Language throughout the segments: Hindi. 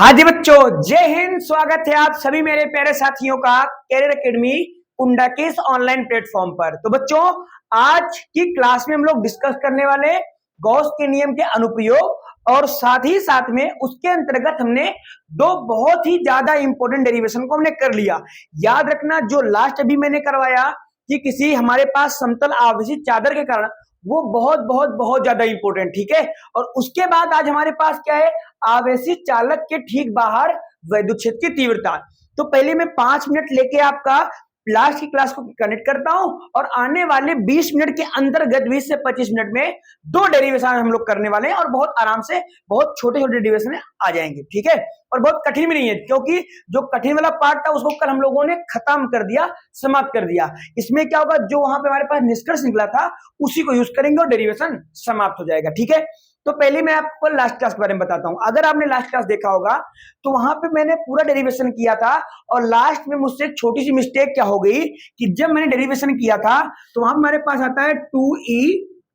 हाँ जी बच्चों, जय हिंद। स्वागत है आप सभी मेरे प्यारे साथियों का कैरियर एकेडमी कुंडा के इस ऑनलाइन प्लेटफॉर्म पर। तो बच्चों, आज की क्लास में हम लोग डिस्कस करने वाले गॉस के नियम के अनुप्रयोग और साथ ही साथ में उसके अंतर्गत हमने दो बहुत ही ज्यादा इंपॉर्टेंट डेरिवेशन को हमने कर लिया। याद रखना, जो लास्ट अभी मैंने करवाया कि किसी हमारे पास समतल आवेशित चादर के कारण, वो बहुत बहुत बहुत ज्यादा इंपॉर्टेंट, ठीक है। और उसके बाद आज हमारे पास क्या है, आवेशित चालक के ठीक बाहर वैद्युत क्षेत्र की तीव्रता। तो पहले मैं 5 मिनट लेके आपका लास्ट की क्लास को कनेक्ट करता हूं और आने वाले 20 मिनट के अंतर्गत 20 से 25 मिनट में दो डेरिवेशन हम लोग करने वाले हैं और बहुत आराम से बहुत छोटे छोटे डेरिवेशन आ जाएंगे, ठीक है। और बहुत कठिन भी नहीं है, क्योंकि जो कठिन वाला पार्ट था उसको कल हम लोगों ने खत्म कर दिया, समाप्त कर दिया। इसमें क्या होगा, जो वहां पे हमारे पास निष्कर्ष निकला था उसी को यूज करेंगे और डेरिवेशन समाप्त हो जाएगा, ठीक है। तो पहले मैं आपको लास्ट क्लास के बारे में बताता हूं। अगर आपने लास्ट क्लास देखा होगा तो वहां पे मैंने पूरा डेरिवेशन किया था और लास्ट में मुझसे छोटी सी मिस्टेक क्या हो गई कि जब मैंने डेरिवेशन किया था तो वहां हमारे पास आता है 2e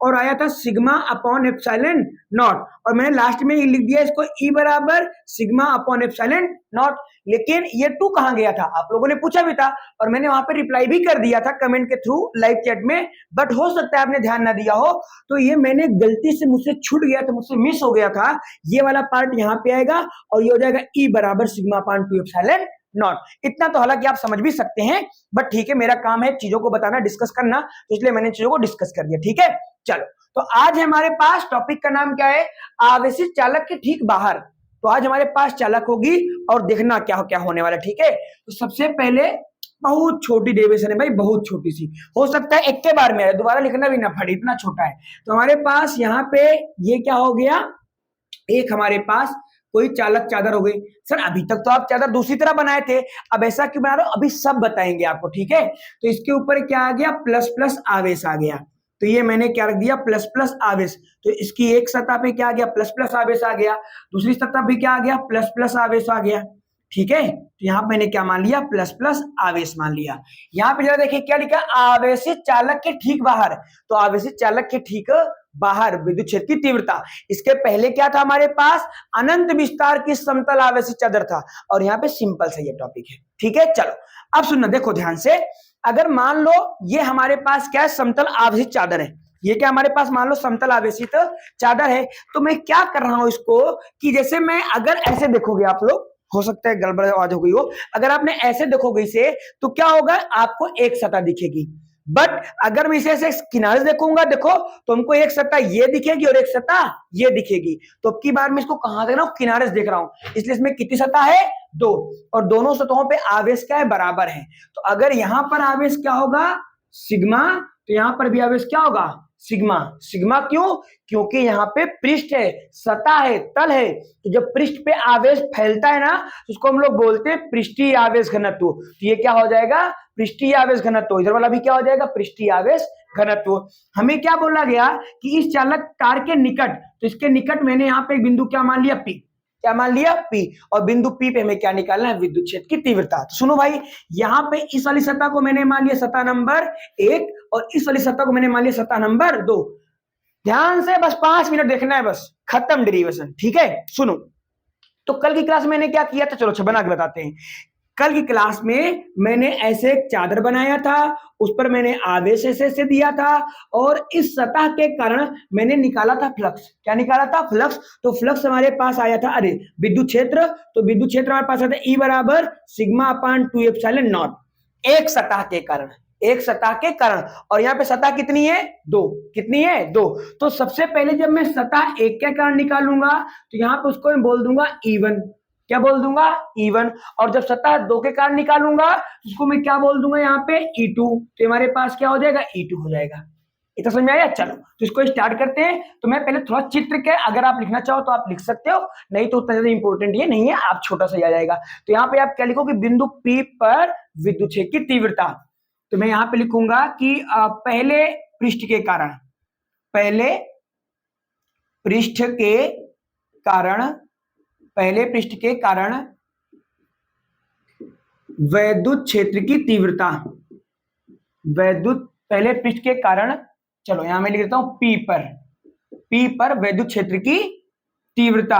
और आया था सिग्मा अपॉन एप्सिलॉन नॉट, और मैंने लास्ट में लिख दिया इसको E बराबर सिग्मा अपॉन एप्सिलॉन नॉट। लेकिन ये 2 कहां गया था, आप लोगों ने पूछा भी था और मैंने वहां पे रिप्लाई भी कर दिया था कमेंट के थ्रू लाइव चैट में, बट हो सकता है आपने ध्यान ना दिया हो। तो ये मैंने गलती से मुझसे छूट गया था, मुझसे मिस हो गया था। ये वाला पार्ट यहाँ पे आएगा और ये हो जाएगा E बराबर सिग्मा अपॉन 2 एप्सिलॉन नॉट। इतना तो हालांकि आप समझ भी सकते हैं, बट ठीक है, मेरा काम है चीजों को बताना, डिस्कस करना, तो इसलिए मैंने चीजों को डिस्कस कर दिया, ठीक है। चलो, तो आज हमारे पास टॉपिक का नाम क्या है, आवेशित चालक के ठीक बाहर। तो आज हमारे पास चालक होगी और देखना क्या क्या होने वाला, ठीक है। तो सबसे पहले बहुत छोटी डेरिवेशन है भाई, बहुत छोटी सी, हो सकता है एक के बार में दोबारा लिखना भी ना पड़े, इतना छोटा है। तो हमारे पास यहाँ पे ये क्या हो गया, एक हमारे पास कोई चालक चादर हो गई। सर अभी तक तो आप चादर दूसरी तरह बनाए थे, अब ऐसा क्यों बना रहे हो, अभी सब बताएंगे आपको, ठीक है। तो इसके ऊपर क्या आ गया, प्लस प्लस आवेश आ गया। तो ये मैंने क्या रख दिया, प्लस प्लस आवेश। तो इसकी एक सतह पे क्या आ गया, प्लस प्लस आवेश आ गया, दूसरी सतह पे क्या आ गया, प्लस प्लस आवेश आ गया, ठीक है। तो यहाँ मैंने क्या मान लिया, प्लस प्लस आवेश मान लिया। यहाँ पे जरा देखिए क्या लिखा, आवेशित चालक के ठीक बाहर। तो आवेशित चालक के ठीक बाहर विद्युत क्षेत्र की तीव्रता। इसके पहले क्या था हमारे पास, अनंत विस्तार की समतल आवेशित चादर था, और यहाँ पे सिंपल सा ये टॉपिक है, ठीक है। चलो अब सुनना, देखो ध्यान से। अगर मान लो ये हमारे पास क्या है, समतल आवेशित चादर है, ये क्या हमारे पास मान लो समतल आवेशित चादर है। तो मैं क्या कर रहा हूं इसको, कि जैसे मैं अगर ऐसे देखोगे आप लोग, हो सकता है गड़बड़ आवाज हो गई हो, अगर आपने ऐसे देखोगे इसे तो क्या होगा, आपको एक सतह दिखेगी। बट अगर मैं इसे किनारे देखूंगा, देखो तो हमको एक सतह ये दिखेगी और एक सतह ये दिखेगी। तो अब की बार मैं इसको कहां देख रहा हूं, किनारे से देख रहा हूं, इसलिए इसमें कितनी सतह है, 2, और दोनों सतहों पे आवेश क्या है, बराबर है। तो अगर यहां पर आवेश क्या होगा, सिग्मा, तो यहां पर भी आवेश क्या होगा, सिग्मा। सिग्मा क्यों, क्योंकि यहाँ पे पृष्ठ है, सतह है, तल है। तो जब पृष्ठ पे आवेश फैलता है ना, उसको हम लोग बोलते हैं पृष्ठीय आवेश घनत्व। तो ये क्या हो जाएगा, पृष्ठीय आवेश घनत्व। इधर वाला भी क्या हो जाएगा, पृष्ठीय आवेश घनत्व। हमें क्या बोला गया कि इस चालक तार के निकट, तो इसके निकट मैंने यहाँ पे एक बिंदु क्या मान लिया, P, क्या मान लिया, P, और बिंदु P पे हमें क्या निकालना है, विद्युत क्षेत्र की तीव्रता। तो सुनो भाई, यहाँ पे इस वाली सतह को मैंने मान लिया सतह नंबर 1 और इस वाली सतह को मैंने मान लिया सतह नंबर 2। ध्यान से बस 5 मिनट देखना है, बस खत्म डेरिवेशन, ठीक है। सुनो, तो कल की क्लास में मैंने क्या किया था, चलो बना के बताते हैं। कल की क्लास में मैंने ऐसे एक चादर बनाया था, उस पर मैंने आवेश ऐसे दिया था, और इस सतह के कारण मैंने निकाला था फ्लक्स। क्या निकाला था, फ्लक्स। तो फ्लक्स हमारे पास आया था, अरे विद्युत क्षेत्र, तो विद्युत क्षेत्र हमारे पास आता है E बराबर सिग्मा अपॉन 2 एप्सिलॉन नॉट, एक सतह के कारण, एक सतह के कारण। और यहाँ पे सतह कितनी है, 2, कितनी है, 2। तो सबसे पहले जब मैं सतह 1 के कारण निकालूंगा तो यहाँ पे उसको मैं बोल दूंगा E1, क्या बोल दूंगा, E1। और जब सतह 2 के कारण निकालूंगा तो उसको मैं क्या बोल दूंगा, यहाँ पे E2। तो हमारे पास क्या हो जाएगा, E2 हो जाएगा। इतना समझ में आया। चलो तो इसको स्टार्ट करते हैं। तो मैं पहले थोड़ा चित्र के, अगर आप लिखना चाहो तो आप लिख सकते हो, नहीं तो उतना ज्यादा इंपॉर्टेंट ये नहीं है, आप छोटा सा आ जाएगा। तो यहाँ पे आप क्या लिखो कि बिंदु P पर विद्युत क्षेत्र की तीव्रता। तो मैं यहाँ पे लिखूंगा कि पहले पृष्ठ के कारण, पहले पृष्ठ के कारण, पहले पृष्ठ के कारण वैद्युत क्षेत्र की तीव्रता, वैद्युत पहले पृष्ठ के कारण, चलो यहां मैं लिख देता हूं P पर, P पर वैद्युत क्षेत्र की तीव्रता।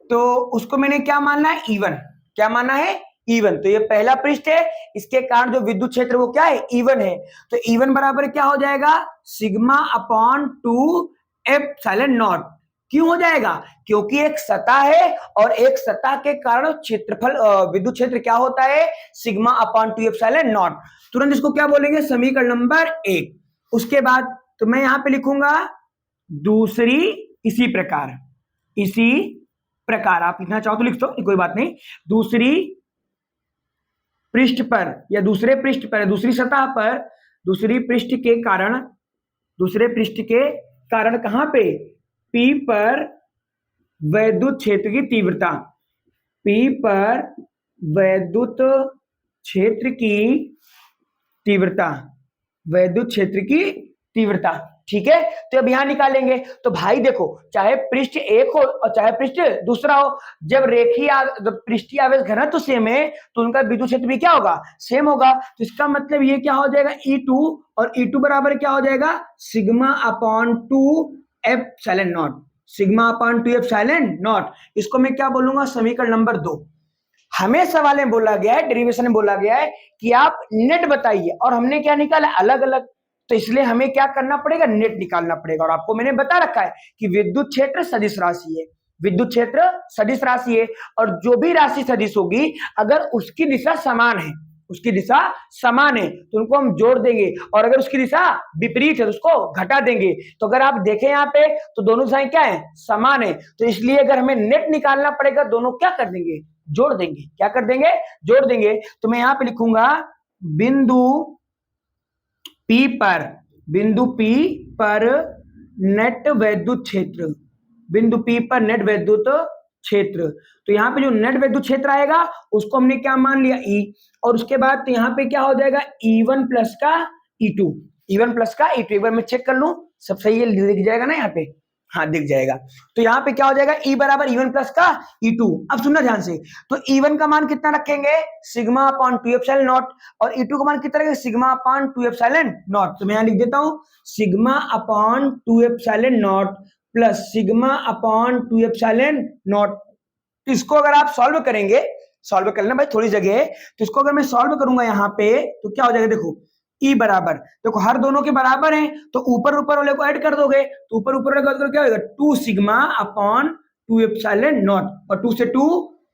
तो उसको मैंने क्या मानना है, इवन। क्या मानना है, इवन। तो ये पहला पृष्ठ है, इसके कारण जो विद्युत क्षेत्र वो क्या है, इवन है। तो इवन बराबर क्या हो जाएगा, सिग्मा अपॉन 2 एप्सिलॉन नॉट। क्यों हो जाएगा, क्योंकि एक सतह है और एक सतह के कारण क्षेत्रफल विद्युत क्षेत्र क्या होता है, सिग्मा अपॉन 2 एप्सिलॉन नॉट। तुरंत इसको क्या बोलेंगे, समीकरण नंबर 1। उसके बाद तो मैं यहां पे लिखूंगा दूसरी, इसी प्रकार, इसी प्रकार। आप लिखना चाहो तो लिख दो, कोई बात नहीं। दूसरी पृष्ठ पर या दूसरे पृष्ठ पर, दूसरी सतह पर, दूसरी पृष्ठ के कारण, दूसरे पृष्ठ के कारण कहां पे, P पर वैद्युत क्षेत्र की तीव्रता, P पर वैद्युत क्षेत्र की तीव्रता, वैद्युत क्षेत्र की तीव्रता। ठीक है, तो अब यहां निकालेंगे। तो भाई देखो, चाहे पृष्ठ एक हो और चाहे पृष्ठ दूसरा हो, जब रेखीय जब पृष्ठीय आवेश घनत्व सेम है तो उनका विद्युत क्षेत्र भी क्या होगा, सेम होगा। तो इसका मतलब ये क्या हो जाएगा, E2, और E2 बराबर क्या हो जाएगा, sigma upon 2 epsilon not, sigma upon 2 epsilon not. इसको मैं क्या बोलूंगा, समीकरण नंबर 2। हमें सवाल में बोला गया है, डेरिवेशन में बोला गया है कि आप नेट बताइए, और हमने क्या निकाला, अलग अलग। तो इसलिए हमें क्या करना पड़ेगा, नेट निकालना पड़ेगा। और आपको मैंने बता रखा है कि विद्युत क्षेत्र सदिश राशि है, विद्युत क्षेत्र सदिश राशि है, और जो भी राशि सदिश होगी अगर उसकी दिशा समान है, उसकी दिशा समान है तो उनको हम जोड़ देंगे, और अगर उसकी दिशा विपरीत है तो उसको घटा देंगे। तो अगर आप देखें यहाँ पे तो दोनों दिशाएं क्या है, समान है। तो इसलिए अगर हमें नेट निकालना पड़ेगा, दोनों क्या कर देंगे, जोड़ देंगे। क्या कर देंगे, जोड़ देंगे। तो मैं यहां पे लिखूंगा बिंदु P पर, बिंदु P पर नेट वैद्युत क्षेत्र, बिंदु P पर नेट वैद्युत क्षेत्र। तो यहाँ पे जो नेट वैद्युत क्षेत्र आएगा उसको हमने क्या मान लिया, E। और उसके बाद तो यहाँ पे क्या हो जाएगा, E1 प्लस का E2, E1 प्लस का E2। एक बार मैं चेक कर लूं, सब सही है, दिख जाएगा ना यहाँ पे, हाँ दिख जाएगा। तो यहाँ पे क्या हो जाएगा, E बराबर E1 प्लस का E2। अब सुनना ध्यान से, तो E1 का मान कितना रखेंगे, सिग्मा अपॉन 2 एप्सिलॉन नॉट, और E2 का मान कितना रखेंगे, सिग्मा अपॉन 2 एप्सिलॉन नॉट। तो मैं यहाँ लिख देता हूँ sigma upon 2 epsilon not plus sigma upon 2 epsilon not. इसको अगर आप सॉल्व करेंगे, सॉल्व कर लेना भाई, थोड़ी जगह है, तो इसको अगर मैं सॉल्व करूंगा यहाँ पे तो क्या हो जाएगा, देखो E बराबर, देखो हर दोनों के बराबर हैं तो ऊपर ऊपर वाले को ऐड कर दोगे, तो ऊपर ऊपर वाले को क्या होगा, 2 सिग्मा अपॉन 2 एप्सिलॉन नॉट, और 2 से 2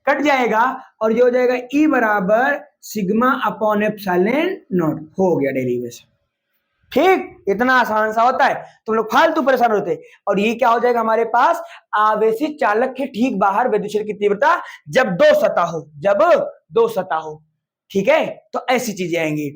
कट जाएगा, और ये हो जाएगा E बराबर सिग्मा अपॉन एप्सिलॉन नॉट। हो गया डेरिवेशन। ठीक, इतना आसान सा होता है, तुम लोग फालतू परेशान होते। और ये क्या हो जाएगा हमारे पास, आवेशित चालक के ठीक बाहर विद्युत क्षेत्र की तीव्रता जब दो सतह हो, जब दो सतह हो। ठीक है, तो ऐसी चीजें आएंगी।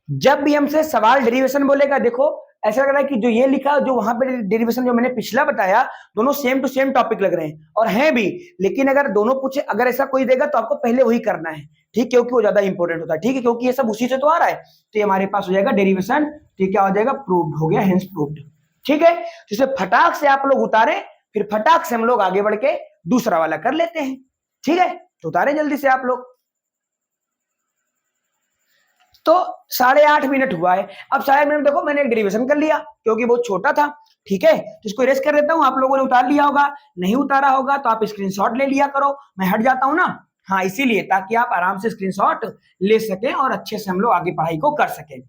जब भी हमसे सवाल डेरिवेशन बोलेगा, देखो ऐसा लग रहा है कि जो ये लिखा, जो वहां पे डेरिवेशन जो मैंने पिछला बताया, दोनों सेम टू सेम टॉपिक लग रहे हैं और हैं भी। लेकिन अगर दोनों पूछे, अगर ऐसा कोई देगा तो आपको पहले वही करना है, ठीक, क्योंकि वो ज्यादा इंपॉर्टेंट होता है। ठीक है, क्योंकि ये सब उसी से तो आ रहा है। तो ये हमारे पास हो जाएगा डेरिवेशन, ठीक, क्या हो जाएगा, प्रूव्ड हो गया, हेंस प्रूव्ड। ठीक है, तो इसे फटाक से आप लोग उतारे, फिर फटाक से हम लोग आगे बढ़ के दूसरा वाला कर लेते हैं। ठीक है, तो उतारे जल्दी से आप लोग। तो 8.5 मिनट हुआ है। अब 8.5 मिनट देखो, मैंने एक डेरिवेशन कर लिया क्योंकि बहुत छोटा था। ठीक है, तो इसको इरेज कर देता हूं। आप लोगों ने उतार लिया होगा, नहीं उतारा होगा तो आप स्क्रीनशॉट ले लिया करो। मैं हट जाता हूं ना, हाँ इसीलिए, ताकि आप आराम से स्क्रीनशॉट ले सकें और अच्छे से हम लोग आगे पढ़ाई को कर सकें।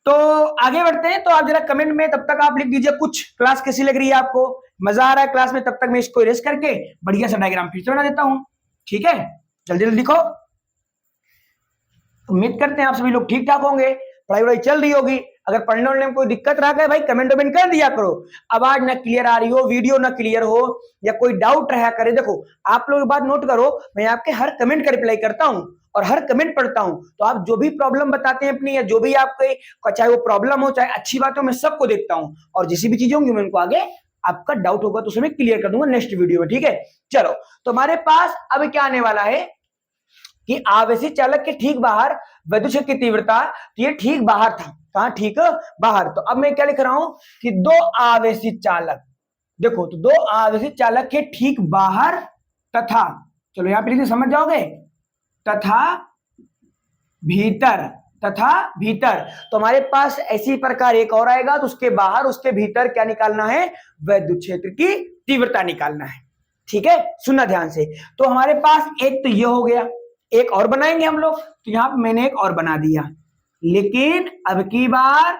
तो आगे बढ़ते हैं। तो आप जरा कमेंट में तब तक आप लिख दीजिए कुछ, क्लास कैसी लग रही है आपको, मजा आ रहा है क्लास में। तब तक मैं इसको इरेज करके बढ़िया सा डायग्राम फिर से बना देता हूं। ठीक है, जल्दी जल्दी लिखो। उम्मीद करते हैं आप सभी लोग ठीक ठाक होंगे, पढ़ाई वढ़ाई चल रही होगी। अगर पढ़ने वढ़ने में कोई दिक्कत रहा है भाई, कमेंट वमेंट कर दिया करो। आवाज ना क्लियर आ रही हो, वीडियो ना क्लियर हो, या कोई डाउट रहा करे, देखो आप लोग बात नोट करो, मैं आपके हर कमेंट का रिप्लाई करता हूं और हर कमेंट पढ़ता हूं। तो आप जो भी प्रॉब्लम बताते हैं अपनी, या जो भी आपके, चाहे वो प्रॉब्लम हो चाहे अच्छी बात हो, मैं सबको देखता हूं, और जिस भी चीजें होंगी मैं उनको आगे, आपका डाउट होगा तो उसे मैं क्लियर कर दूंगा नेक्स्ट वीडियो में। ठीक है, चलो, तो हमारे पास अब क्या आने वाला है कि आवेशित चालक के ठीक बाहर विद्युत क्षेत्र की तीव्रता, तो ये ठीक बाहर था, कहां, ठीक बाहर। तो अब मैं क्या लिख रहा हूं कि दो आवेशित चालक, देखो तो दो आवेशित चालक के ठीक बाहर तथा, चलो यहां पे लिखिए समझ जाओगे, तथा भीतर, तथा भीतर। तो हमारे पास ऐसी प्रकार एक और आएगा, तो उसके बाहर उसके भीतर क्या निकालना है, विद्युत क्षेत्र की तीव्रता निकालना है। ठीक है, सुनना ध्यान से। तो हमारे पास एक तो ये हो गया, एक और बनाएंगे हम लोग, तो यहां पर मैंने एक और बना दिया, लेकिन अब की बार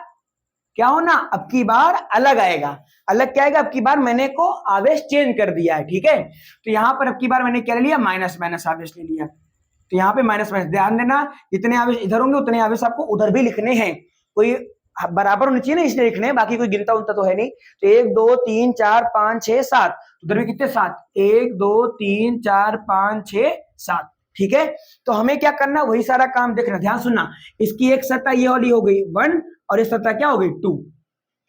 क्या होना, अब की बार अलग आएगा। अलग क्या आएगा, अब की बार मैंने को आवेश चेंज कर दिया है, ठीक है। तो यहां पर अब की बार मैंने क्या ले लिया, माइनस माइनस आवेश ले लिया। तो यहाँ पे माइनस माइनस, ध्यान देना जितने आवेश इधर होंगे उतने आवेश आपको उधर भी लिखने हैं, कोई बराबर होने चाहिए ना, इसलिए लिखने हैं, बाकी कोई गिनता उनता तो है नहीं। तो 1 2 3 4 5 6 7, उधर भी कितने 7, 1 2 3 4 5 6 7, ठीक है। तो हमें क्या करना, वही सारा काम देखना, ध्यान सुनना। इसकी एक सतह ये वाली हो गई 1 और इस सतह क्या हो गई 2,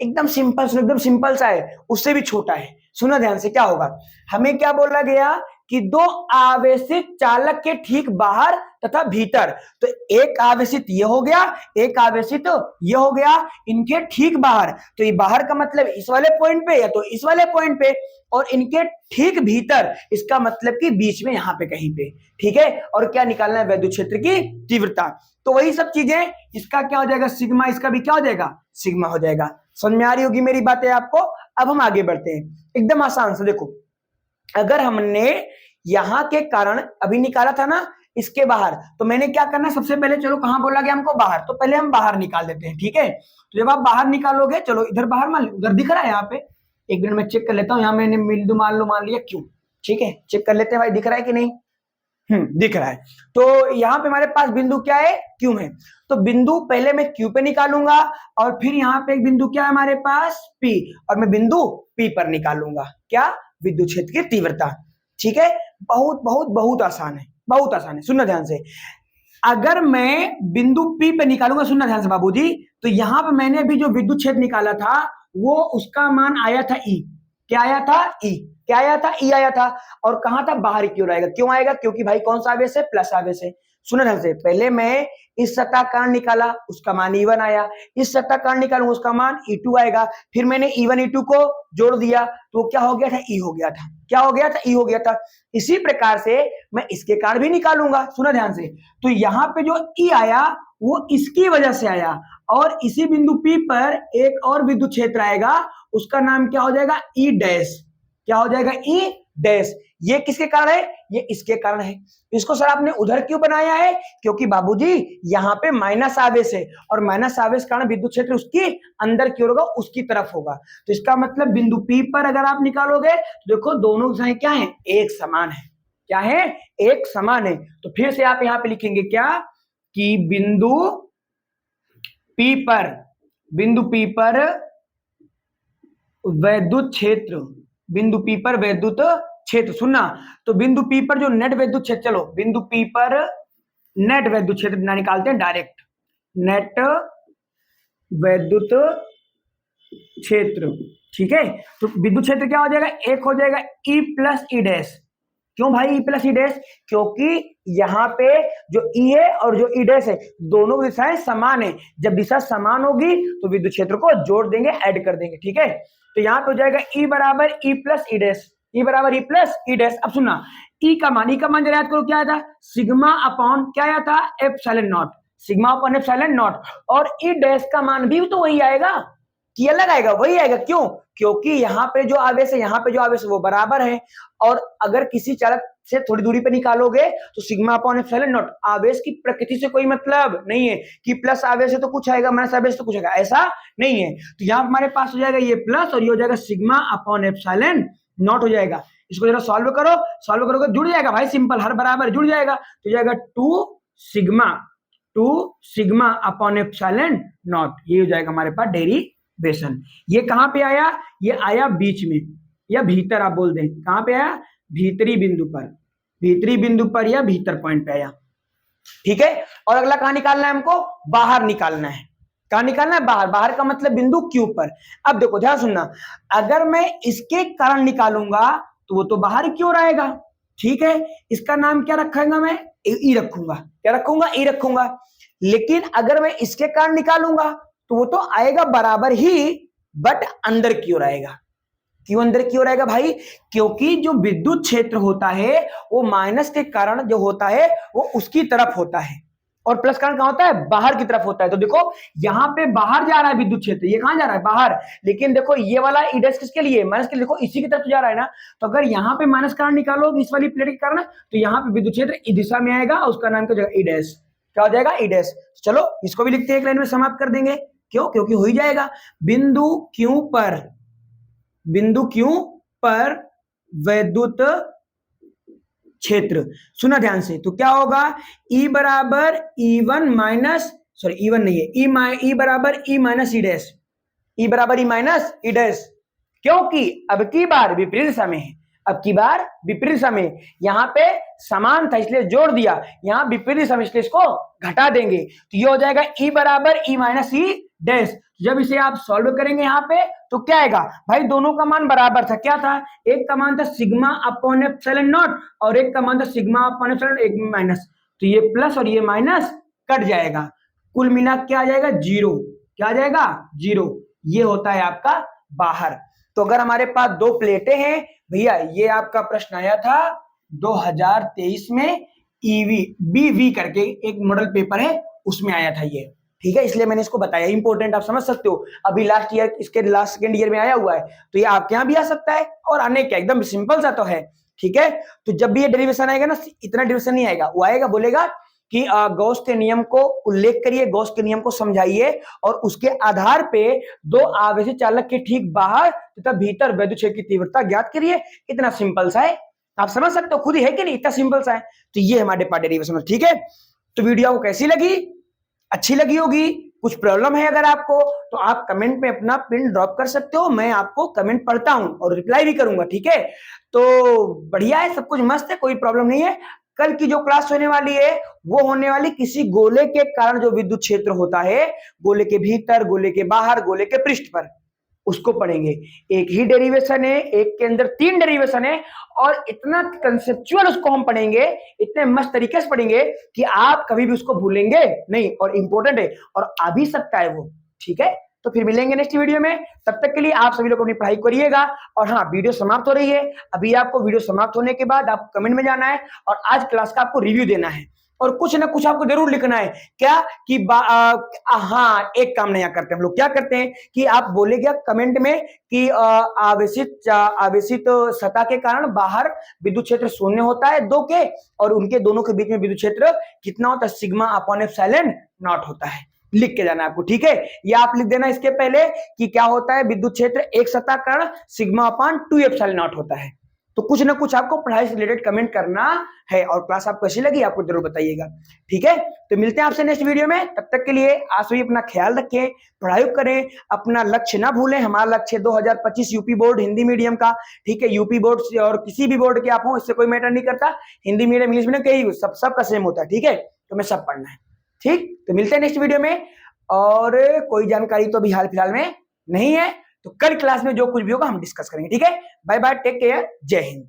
एकदम सिंपल सा है, उससे भी छोटा है। सुना ध्यान से, क्या होगा, हमें क्या बोला गया कि दो आवेशित चालक के ठीक बाहर तथा भीतर, तो एक आवेशित ये हो गया, एक आवेशित ये हो गया, इनके ठीक बाहर, तो ये बाहर का मतलब इस वाले पॉइंट पे या तो इस वाले पॉइंट पे, और इनके ठीक भीतर, इसका मतलब कि बीच में यहां पे कहीं पे, ठीक है। और क्या निकालना है, वैद्युत क्षेत्र की तीव्रता। तो वही सब चीजें, इसका क्या हो जाएगा सिग्मा, इसका भी क्या हो जाएगा सिग्मा हो जाएगा। समझ में आ रही होगी मेरी बातें आपको। अब हम आगे बढ़ते हैं, एकदम आसान से देखो, अगर हमने यहां के कारण अभी निकाला था ना इसके बाहर, तो मैंने क्या करना है, सबसे पहले चलो कहां बोला गया हमको, बाहर, तो पहले हम बाहर निकाल देते हैं, ठीक है। तो जब आप बाहर निकालोगे, चलो इधर बाहर मान लो, उधर दिख रहा है यहाँ पे, एक मिनट में चेक कर लेता हूँ, यहाँ मैंने बिंदु मान लिया क्यों, ठीक है, चेक कर लेते हैं भाई, दिख रहा है कि नहीं, दिख रहा है। तो यहाँ पे हमारे पास बिंदु क्या है, क्यू है, तो बिंदु पहले मैं क्यू पे निकालूंगा, और फिर यहाँ पे एक बिंदु क्या है हमारे पास पी, और मैं बिंदु पी पर निकालूंगा क्या, विद्युत क्षेत्र की तीव्रता, ठीक है। बहुत बहुत बहुत आसान है, बहुत आसान है, सुनना ध्यान से। अगर मैं बिंदु पी पे निकालूंगा, सुनना ध्यान से बाबूजी, तो यहाँ पे मैंने अभी जो विद्युत क्षेत्र निकाला था, वो उसका मान आया था ई, क्या आया था ई, क्या आया था ई आया था, और कहां था, बाहर की ओर आएगा, क्यों आएगा, क्योंकि भाई कौन सा आवेश है, प्लस आवेश है। सुनो ध्यान से, पहले मैं इस सतह कारण निकाला, उसका मान E1 आया, इस सतह कारण निकालूंगा, उसका मान E2 आएगा, फिर मैंने E1 E2 को जोड़ दिया, तो क्या हो गया था, E हो गया था, क्या हो गया था, E हो गया था। इसी प्रकार से मैं इसके कारण भी निकालूंगा, सुना ध्यान से। तो यहाँ पे जो E आया वो इसकी वजह से आया, और इसी बिंदु P पर एक और विद्युत क्षेत्र आएगा, उसका नाम क्या हो जाएगा, E डैश, क्या हो जाएगा, E डैश। ये किसके कारण है, ये इसके कारण है। इसको सर आपने उधर क्यों बनाया है, क्योंकि बाबूजी यहाँ पे माइनस आवेश है, और माइनस आवेश कारण विद्युत क्षेत्र उसकी अंदर की ओर होगा, उसकी तरफ होगा। तो इसका मतलब बिंदु P पर अगर आप निकालोगे, तो देखो दोनों दिशाएं क्या है, एक समान है, क्या है, एक समान है। तो फिर से आप यहाँ पे लिखेंगे क्या, कि बिंदु P पर वैद्युत क्षेत्र, बिंदु P पर वैद्युत क्षेत्र, सुनना, तो बिंदु P पर जो नेट वैद्युत क्षेत्र, चलो बिंदु P पर नेट वैद्युत क्षेत्र ना निकालते हैं डायरेक्ट, नेट वैद्युत क्षेत्र, ठीक है। तो विद्युत क्षेत्र क्या हो जाएगा, एक हो जाएगा E प्लस ई डैश। क्यों भाई E प्लस ई डैश, क्योंकि यहाँ पे जो E है और जो ई डैश है, दोनों दिशाएं समान है, जब दिशा समान होगी तो विद्युत क्षेत्र को जोड़ देंगे, ऐड कर देंगे, ठीक है। तो यहाँ पे हो जाएगा E बराबर E प्लस ई डैश, E बराबर E प्लस ई डैश। अब सुनना, E का मान जरा याद करो, क्या आया था, सिग्मा अपॉन क्या आया था, epsilon not, sigma upon epsilon not, और ई डैश का मान भी तो वही आएगा कि अलग आएगा, वही आएगा, क्यों, क्योंकि यहाँ पे जो आवेश है, यहाँ पे जो आवेश है वो बराबर है, और अगर किसी चालक से थोड़ी दूरी पे निकालोगे तो सिग्मा अपॉन एप्सिलॉन नॉट, आवेश की प्रकृति से कोई मतलब नहीं है कि प्लस आवेश है तो कुछ आएगा, माइनस आवेश तो कुछ आएगा, ऐसा नहीं है। तो यहाँ हमारे पास हो जाएगा ये प्लस, और ये हो जाएगा सिग्मा अपॉन एप्सिलॉन नॉट हो जाएगा। इसको जरा सॉल्व करो, सॉल्व करोगे जुड़ जाएगा भाई, सिंपल, हर बराबर जुड़ जाएगा, तो जाएगा 2 सिग्मा अपॉन एप्सिलॉन नॉट, ये हो जाएगा हमारे पास डेरिवेशन। ये कहां पे आया, ये आया बीच में या भीतर, आप बोल दें कहां पे आया, भीतरी बिंदु पर या भीतर पॉइंट पे आया, ठीक है। और अगला कहां निकालना है हमको, बाहर निकालना है, कहां निकालना है, बाहर, बाहर का मतलब बिंदु क्यू पर। अब देखो ध्यान सुनना, अगर मैं इसके कारण निकालूंगा तो वो तो बाहर की ओर आएगा, ठीक है, इसका नाम क्या रखूंगा मैं, ई रखूंगा, क्या रखूंगा, ई रखूंगा। लेकिन अगर मैं इसके कारण निकालूंगा तो वो तो आएगा बराबर ही, बट अंदर की ओर आएगा। क्यों अंदर की ओर आएगा भाई, क्योंकि जो विद्युत क्षेत्र होता है वो माइनस के कारण जो होता है वो उसकी तरफ होता है, और प्लस करंट कहां होता है, बाहर की तरफ होता है। तो देखो यहां पे बाहर जा रहा है विद्युत क्षेत्र, ये कहां जा रहा है, बाहर। लेकिन देखो ये वाला ई डैश किसके लिए, माइनस के लिए, देखो इसी की तरफ जा रहा है ना। तो अगर यहाँ पे माइनस करंट निकालोगे इस वाली प्लेट के कारण, तो यहाँ पे विद्युत क्षेत्र इस दिशा में आएगा, उसका नाम क्या हो जाएगा, ई डैश। क्या हो जाएगा, ई डैश। चलो इसको भी लिखते हैं, एक लाइन में समाप्त कर देंगे। क्यों, क्योंकि हो ही जाएगा। बिंदु क्यू पर, बिंदु क्यू पर विद्युत क्षेत्र, सुना ध्यान से, तो क्या होगा, ई बराबर E1 माइनस, सॉरी E1 नहीं है, ई बराबर ई माइनस ई डैश, ई बराबर ई माइनस ई डैश। क्योंकि अब की बार विपरीत दिशा में है, अब की बार विपरीत दिशा में, यहां पे समान था इसलिए जोड़ दिया, यहां विपरीत दिशा में इसलिए इसको घटा देंगे। तो ये हो जाएगा ई बराबर ई माइनस ई डैश। जब इसे आप सॉल्व करेंगे यहाँ पे तो क्या आएगा भाई, दोनों का मान बराबर था, क्या था, एक का मान था सिग्मा अपॉन एप्सिलॉन नॉट और एक का मान था सिग्मा अपॉन एप्सिलॉन एक माइनस। तो ये प्लस और ये माइनस कट जाएगा, कुल मिला क्या आ जाएगा, जीरो। क्या आ जाएगा, जीरो। ये होता है आपका बाहर। तो अगर हमारे पास दो प्लेटें हैं भैया, ये आपका प्रश्न आया था 2023 में, ईवी बीवी करके एक मॉडल पेपर है उसमें आया था ये, ठीक है, इसलिए मैंने इसको बताया, इंपॉर्टेंट आप समझ सकते हो। अभी लास्ट ईयर, इसके लास्ट सेकेंड ईयर में आया हुआ है, तो ये आपके यहाँ भी आ सकता है और आने क्या, एकदम सिंपल सा तो है, ठीक है। तो जब भी ये डेरिवेशन आएगा ना, इतना डेरिवेशन नहीं आएगा, वो आएगा बोलेगा कि गॉस के नियम को उल्लेख करिए, गॉस के नियम को समझाइए और उसके आधार पे दो आवेशी चालक के ठीक बाहर तथा भीतर विद्युत क्षेत्र की तीव्रता ज्ञात करिए। इतना सिंपल सा है, आप समझ सकते हो खुद ही, है कि नहीं, इतना सिंपल सा है। तो ये हमारे पास डेरिवेशन, ठीक है। तो वीडियो आपको कैसी लगी, अच्छी लगी होगी। कुछ प्रॉब्लम है अगर आपको, तो आप कमेंट में अपना पिन ड्रॉप कर सकते हो, मैं आपको कमेंट पढ़ता हूं और रिप्लाई भी करूंगा, ठीक है। तो बढ़िया है, सब कुछ मस्त है, कोई प्रॉब्लम नहीं है। कल की जो क्लास होने वाली है वो होने वाली किसी गोले के कारण जो विद्युत क्षेत्र होता है, गोले के भीतर, गोले के बाहर, गोले के पृष्ठ पर, उसको पढ़ेंगे। एक ही डेरिवेशन है, एक के अंदर तीन डेरिवेशन है और इतना कंसेप्चुअल उसको हम पढ़ेंगे, इतने मस्त तरीके से पढ़ेंगे कि आप कभी भी उसको भूलेंगे नहीं, और इंपॉर्टेंट है और आ भी सकता है वो, ठीक है। तो फिर मिलेंगे नेक्स्ट वीडियो में, तब तक के लिए आप सभी लोग अपनी पढ़ाई करिएगा। और हाँ, वीडियो समाप्त हो रही है, अभी आपको वीडियो समाप्त होने के बाद आप कमेंट में जाना है और आज क्लास का आपको रिव्यू देना है और कुछ ना कुछ आपको जरूर लिखना है। क्या कि हाँ, एक काम नया करते हैं हम लोग, क्या करते हैं कि आप बोलेगा कमेंट में कि आवेशित सतह के कारण बाहर विद्युत क्षेत्र शून्य होता है दो के, और उनके दोनों के बीच में विद्युत क्षेत्र कितना होता है, सिग्मा अपॉन एप्सिलॉन नॉट होता है। लिख के जाना आपको, ठीक है। या आप लिख देना इसके पहले कि क्या होता है, विद्युत क्षेत्र एक सतह कारण सिग्मा अपॉन 2 एप्सिलॉन नॉट होता है। तो कुछ ना कुछ आपको पढ़ाई से रिलेटेड कमेंट करना है और क्लास आपको कैसी लगी आपको जरूर बताइएगा, ठीक है। तो मिलते हैं आपसे नेक्स्ट वीडियो में, तब तक के लिए आप सभी अपना ख्याल रखें, पढ़ाई करें, अपना लक्ष्य ना भूलें। हमारा लक्ष्य 2025 यूपी बोर्ड हिंदी मीडियम का, ठीक है। यूपी बोर्ड से और किसी भी बोर्ड के आप हो, इससे कोई मैटर नहीं करता, हिंदी मीडियम, इंग्लिश मीडियम, कहीं सबका सेम होता है, ठीक है। तो मैं सब पढ़ना है, ठीक। तो मिलते हैं नेक्स्ट वीडियो में, और कोई जानकारी तो अभी हाल फिलहाल में नहीं है, तो कल क्लास में जो कुछ भी होगा हम डिस्कस करेंगे, ठीक है। बाय बाय, टेक केयर, जय हिंद।